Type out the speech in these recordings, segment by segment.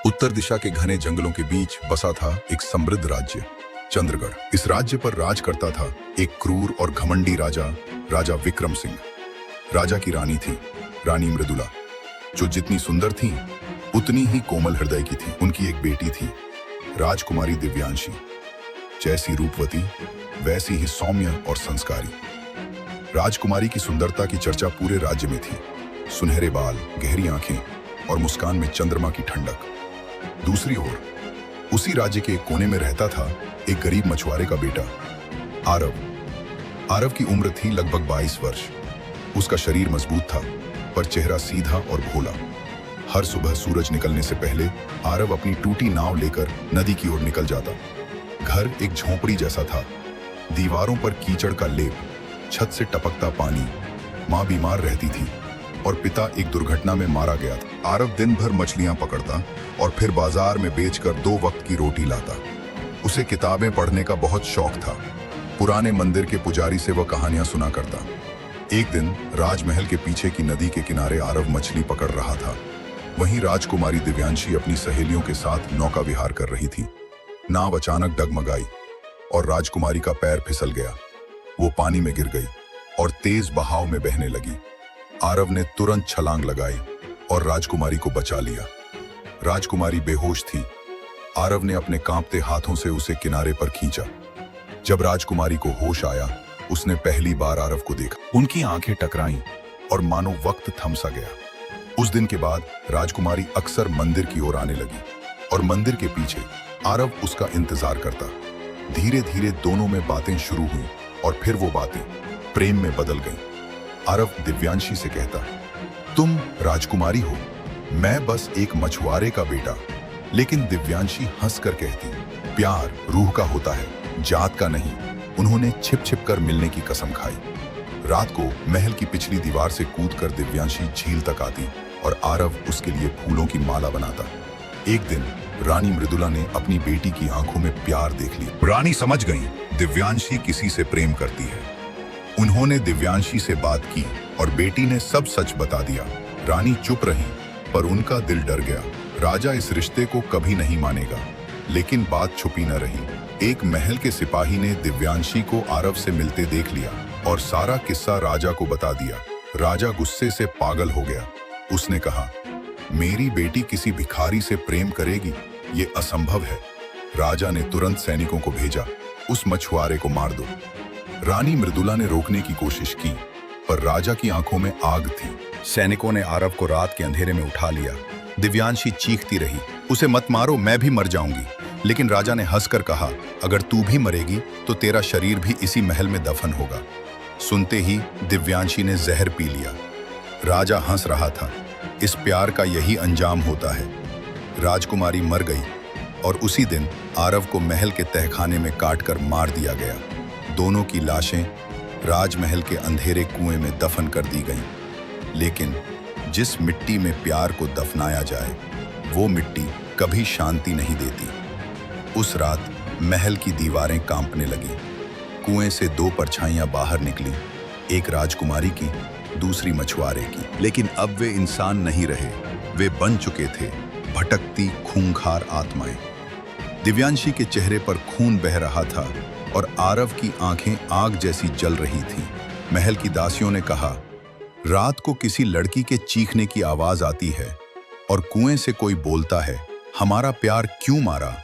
उत्तर दिशा के घने जंगलों के बीच बसा था एक समृद्ध राज्य, चंद्रगढ़। इस राज्य पर राज करता था एक क्रूर और घमंडी राजा, राजा विक्रम सिंह। राजा की रानी थी रानी मृदुला, जो जितनी सुंदर थी उतनी ही कोमल हृदय की थी। उनकी एक बेटी थी राजकुमारी दिव्यांशी, जैसी रूपवती वैसी ही सौम्य और संस्कारी। राजकुमारी की सुंदरता की चर्चा पूरे राज्य में थी। सुनहरे बाल, गहरी आंखें और मुस्कान में चंद्रमा की ठंडक। दूसरी ओर उसी राज्य के एक कोने में रहता था एक गरीब मछुआरे का बेटा आरव। आरव की उम्र थी लगभग 22 वर्ष। उसका शरीर मजबूत था पर चेहरा सीधा और भोला। हर सुबह सूरज निकलने से पहले आरव अपनी टूटी नाव लेकर नदी की ओर निकल जाता। घर एक झोंपड़ी जैसा था, दीवारों पर कीचड़ का लेप, छत से टपकता पानी। माँ बीमार रहती थी और पिता एक दुर्घटना में मारा गया था। आरव दिन भर मछलियां पकड़ता और फिर बाजार में बेचकर 2 वक्त की रोटी लाता। उसे किताबें पढ़ने का बहुत शौक था। पुराने मंदिर के पुजारी से वह कहानियां सुना करता। एक दिन राजमहल के पीछे की नदी के किनारे आरव मछली पकड़ रहा था। वहीं राजकुमारी दिव्यांशी अपनी सहेलियों के साथ नौका विहार कर रही थी। नाव अचानक डगमगाई और राजकुमारी का पैर फिसल गया। वो पानी में गिर गई और तेज बहाव में बहने लगी। आरव ने तुरंत छलांग लगाई और राजकुमारी को बचा लिया। राजकुमारी बेहोश थी। आरव ने अपने कांपते हाथों से उसे किनारे पर खींचा। जब राजकुमारी को होश आया, उसने पहली बार आरव को देखा। उनकी आंखें टकराईं और मानो वक्त थम सा गया। उस दिन के बाद राजकुमारी अक्सर मंदिर की ओर आने लगी और मंदिर के पीछे आरव उसका इंतजार करता। धीरे धीरे दोनों में बातें शुरू हुई और फिर वो बातें प्रेम में बदल गईं। आरव दिव्यांशी से कहता, तुम राजकुमारी हो, मैं बस एक मछुआरे का बेटा। लेकिन दिव्यांशी हंसकर कहती, प्यार रूह का होता है, जात का नहीं। उन्होंने छिप छिप कर मिलने की कसम खाई। रात को महल की पिछली दीवार से कूदकर दिव्यांशी झील तक आती और आरव उसके लिए फूलों की माला बनाता। एक दिन रानी मृदुला ने अपनी बेटी की आंखों में प्यार देख लिया। रानी समझ गई दिव्यांशी किसी से प्रेम करती है। उन्होंने दिव्यांशी से बात की और बेटी ने सब सच बता दिया। रानी चुप रही पर उनका दिल डर गया। राजा इस रिश्ते को कभी नहीं मानेगा। लेकिन बात छुपी न रही। एक महल के सिपाही ने दिव्यांशी को आरव से मिलते देख लिया और सारा किस्सा राजा को बता दिया। राजा गुस्से से पागल हो गया। उसने कहा, मेरी बेटी किसी भिखारी से प्रेम करेगी, ये असंभव है। राजा ने तुरंत सैनिकों को भेजा, उस मछुआरे को मार दो। रानी मृदुला ने रोकने की कोशिश की पर राजा की आंखों में आग थी। सैनिकों ने आरव को रात के अंधेरे में उठा लिया। दिव्यांशी चीखती रही, उसे मत मारो, मैं भी मर जाऊंगी। लेकिन राजा ने हंसकर कहा, अगर तू भी मरेगी तो तेरा शरीर भी इसी महल में दफन होगा। सुनते ही दिव्यांशी ने जहर पी लिया। राजा हंस रहा था, इस प्यार का यही अंजाम होता है। राजकुमारी मर गई और उसी दिन आरव को महल के तहखाने में काटकर मार दिया गया। दोनों की लाशें राजमहल के अंधेरे कुएं में दफन कर दी गईं। लेकिन जिस मिट्टी में प्यार को दफनाया जाए, वो मिट्टी कभी शांति नहीं देती। उस रात महल की दीवारें कांपने लगी। कुएं से 2 परछाइयां बाहर निकली, एक राजकुमारी की, दूसरी मछुआरे की। लेकिन अब वे इंसान नहीं रहे, वे बन चुके थे भटकती खूंखार आत्माएं। दिव्यांशी के चेहरे पर खून बह रहा था और आरव की आंखें आग जैसी जल रही थीं। महल की दासियों ने कहा, रात को किसी लड़की के चीखने की आवाज आती है और कुएं से कोई बोलता है, हमारा प्यार क्यों मारा।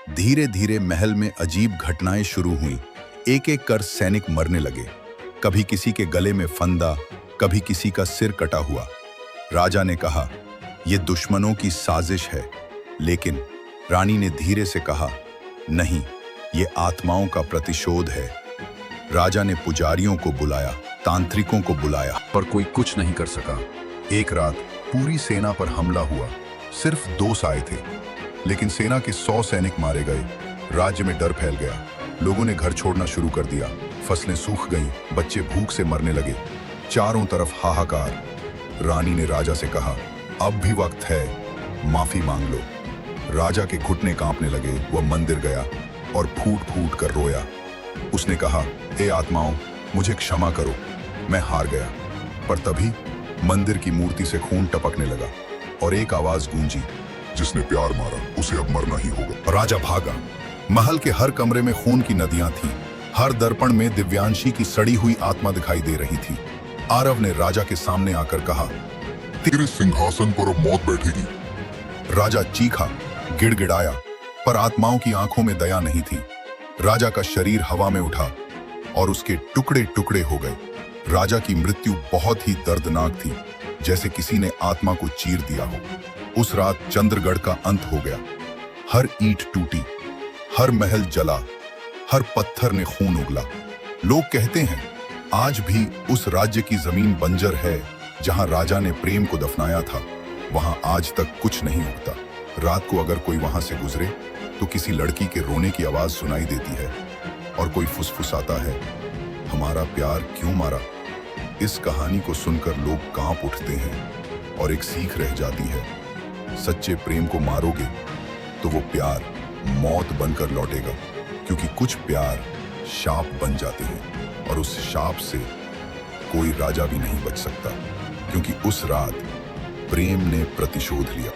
धीरे धीरे महल में अजीब घटनाएं शुरू हुई। एक एक कर सैनिक मरने लगे। कभी किसी के गले में फंदा, कभी किसी का सिर कटा हुआ। राजा ने कहा, यह दुश्मनों की साजिश है। लेकिन रानी ने धीरे से कहा, नहीं, ये आत्माओं का प्रतिशोध है। राजा ने पुजारियों को बुलाया, तांत्रिकों को बुलाया, पर कोई कुछ नहीं कर सका। एक रात पूरी सेना पर हमला हुआ। सिर्फ 2 आए थे, लेकिन सेना के 100 सैनिक मारे गए। राज्य में डर फैल गया। लोगों ने घर छोड़ना शुरू कर दिया। फसलें सूख गईं, बच्चे भूख से मरने लगे। चारों तरफ हाहाकार। रानी ने राजा से कहा, अब भी वक्त है, माफी मांग लो। राजा के घुटने कांपने लगे। वह मंदिर गया और फूट फूट कर रोया। उसने कहा, हे आत्माओं, मुझे क्षमा करो, मैं हार गया। पर तभी मंदिर की मूर्ति से खून टपकने लगा और एक आवाज गूंजी, जिसने प्यार मारा उसे अब मरना ही होगा। राजा भागा। महल के हर कमरे में खून की नदियां थीं। हर दर्पण में दिव्यांशी की सड़ी हुई आत्मा दिखाई दे रही थी। आरव ने राजा के सामने आकर कहा, तेरे सिंहासन पर अब मौत बैठेगी। राजा चीखा, गिड़गिड़ाया, पर आत्माओं की आंखों में दया नहीं थी। राजा का शरीर हवा में उठा और उसके टुकड़े टुकड़े हो गए। राजा की मृत्यु बहुत ही दर्दनाक थी, जैसे किसी ने आत्मा को चीर दिया हो। उस रात चंद्रगढ़ का अंत हो गया। हर ईंट टूटी, हर महल जला, हर पत्थर ने खून उगला। लोग कहते हैं आज भी उस राज्य की जमीन बंजर है जहां राजा ने प्रेम को दफनाया था। वहां आज तक कुछ नहीं उगता। रात को अगर कोई वहां से गुजरे तो किसी लड़की के रोने की आवाज सुनाई देती है और कोई फुसफुसाता है, हमारा प्यार क्यों मारा। इस कहानी को सुनकर लोग कांप उठते हैं और एक सीख रह जाती है, सच्चे प्रेम को मारोगे तो वो प्यार मौत बनकर लौटेगा, क्योंकि कुछ प्यार शाप बन जाते हैं और उस शाप से कोई राजा भी नहीं बच सकता, क्योंकि उस रात प्रेम ने प्रतिशोध लिया।